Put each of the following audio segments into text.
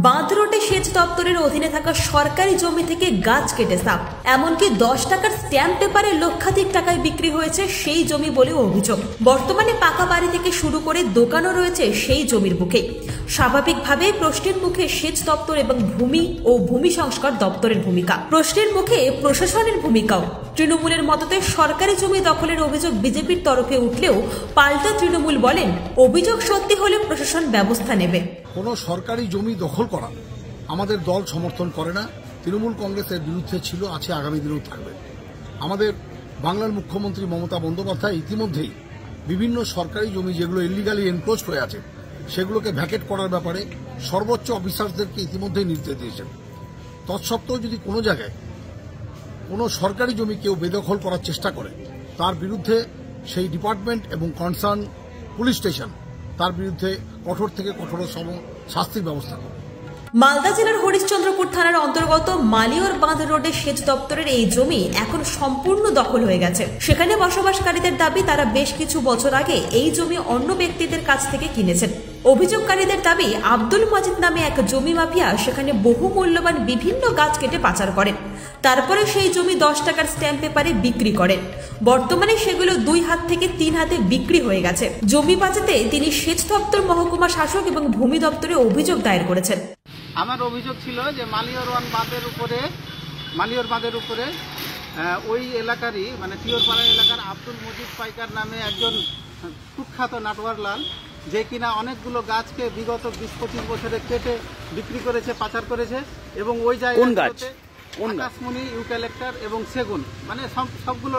বাঁধ রোডে সেচ দপ্তরের অধীনে থাকা সরকারি জমি থেকে গাছ কেটে সাফ, এমনকি 10 টাকার স্ট্যাম্প পেপারে লক্ষাধিক টাকায় বিক্রি হয়েছে সেই জমি বলেও অভিযোগ। বর্তমানে পাকা বাড়ি থেকে শুরু করে দোকানও রয়েছে সেই জমির বুকে। স্বাভাবিকভাবে প্রশ্নের মুখে সেচ দপ্তর এবং ভূমি ও ভূমি সংস্কার দপ্তরের ভূমিকা, প্রশ্নের মুখে প্রশাসনের ভূমিকাও। তৃণমূলের মততে সরকারি জমি দখলের অভিযোগ বিজেপির তরফে উঠলেও পাল্টা তৃণমূল বলেন, অভিযোগ সত্যি হলে প্রশাসন ব্যবস্থা নেবে। কোনো সরকারি জমি দখল করা আমাদের দল সমর্থন করে না। তৃণমূল কংগ্রেসের বিরুদ্ধে ছিল, আছে, আগামী দিনেও থাকবে। আমাদের বাংলার মুখ্যমন্ত্রী মমতা বন্দ্যোপাধ্যায় ইতিমধ্যেই বিভিন্ন সরকারি জমি যেগুলো ইলিগালি এনক্রোচ হয়ে আছে সেগুলোকে ভ্যাকেট করার ব্যাপারে সর্বোচ্চ অফিসারদেরকে ইতিমধ্যেই নির্দেশ দিয়েছেন। তৎসত্ত্বেও যদি কোনো জায়গায় কোনো সরকারি জমি কেউ বেদখল করার চেষ্টা করে তার বিরুদ্ধে সেই ডিপার্টমেন্ট এবং কনসার্ন পুলিশ স্টেশন তার বিরুদ্ধে কঠোর থেকে কঠোরতম শাস্তির ব্যবস্থা করে। মালদা জেলার হরিশ্চন্দ্রপুর থানার অন্তর্গত মালিয়র বাঁধ রোডে সেচ দপ্তরের এই জমি এখন সম্পূর্ণ দখল হয়ে গেছে। সেখানে বসবাসকারীদের দাবি, তারা বেশ কিছু বছর আগে এই জমি অন্য ব্যক্তিদের কাছ থেকে কিনেছেন। অভিযোগকারীদের দাবি, আব্দুল মাজিদ নামে এক জমি মাফিয়া সেখানে বহু মূল্যবান বিভিন্ন গাছ কেটে পাচার করেন, তারপরে সেই জমি 10 টাকার স্ট্যাম্প পেপারে বিক্রি করেন। বর্তমানে সেগুলো 2 হাত থেকে 3 হাতে বিক্রি হয়ে গেছে। জমি বাঁচাতে তিনি সেচ দপ্তর, মহকুমা শাসক এবং ভূমি দপ্তরে অভিযোগ দায়ের করেছেন। আমার অভিযোগ ছিল যে মালিয়র বাঁধের উপরে ওই এলাকারই মানে টিওরপাড়া এলাকার আব্দুল মজিদ পাইকার নামে একজন কুখ্যাত নাটওয়ারলাল, যে কিনা অনেকগুলো গাছকে বিগত 20-25 বছরে কেটে বিক্রি করেছে, পাচার করেছে। এবং ওই জায়গাতে আকাশমণি, ইউক্যালিপ্টার এবং সেগুন, মানে সবগুলো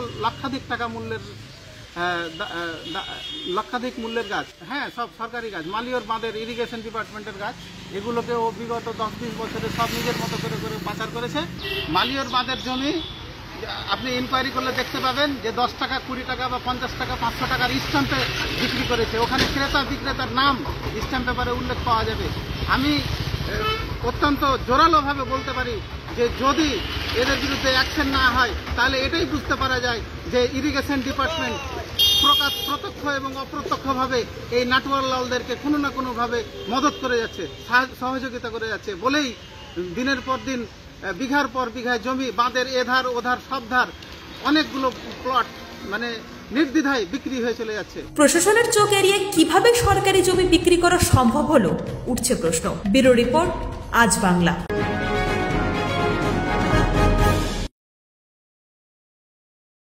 লক্ষাধিক মূল্যের গাছ। হ্যাঁ, সব সরকারি গাছ, মালিয়র বাঁধের ইরিগেশন ডিপার্টমেন্টের গাছ। এগুলোকে ও বিগত 10-20 বছরে সব নিজের মতো করে পাচার করেছে। মালিয়র বাঁধের জমি আপনি ইনকোয়ারি করলে দেখতে পাবেন যে 10 টাকা, 20 টাকা বা 50 টাকা, 500 টাকার স্ট্যাম্পে বিক্রি করেছে। ওখানে ক্রেতা বিক্রেতার নাম স্ট্যাম্প পেপারে উল্লেখ পাওয়া যাবে। আমি অত্যন্ত জোরালোভাবে বলতে পারি যে যদি এদের বিরুদ্ধে অ্যাকশন না হয় তাহলে এটাই বুঝতে পারা যায় যে ইরিগেশন ডিপার্টমেন্ট প্রত্যক্ষ এবং অপ্রত্যক্ষভাবে এই নাটওয়ারলালদেরকে কোনো না কোনোভাবে মদত করে যাচ্ছে, সহযোগিতা করে যাচ্ছে বলেই দিনের পর দিন বিঘার পর বিঘায় জমি বাঁধের এধার ওধার সব ধার অনেকগুলো প্লট মানে নির্দ্বিধায় বিক্রি হয়ে চলে যাচ্ছে। প্রশাসনের চোখ এড়িয়ে কিভাবে সরকারি জমি বিক্রি করা সম্ভব হলো, উঠছে প্রশ্ন। ব্যুরো রিপোর্ট, আজ বাংলা।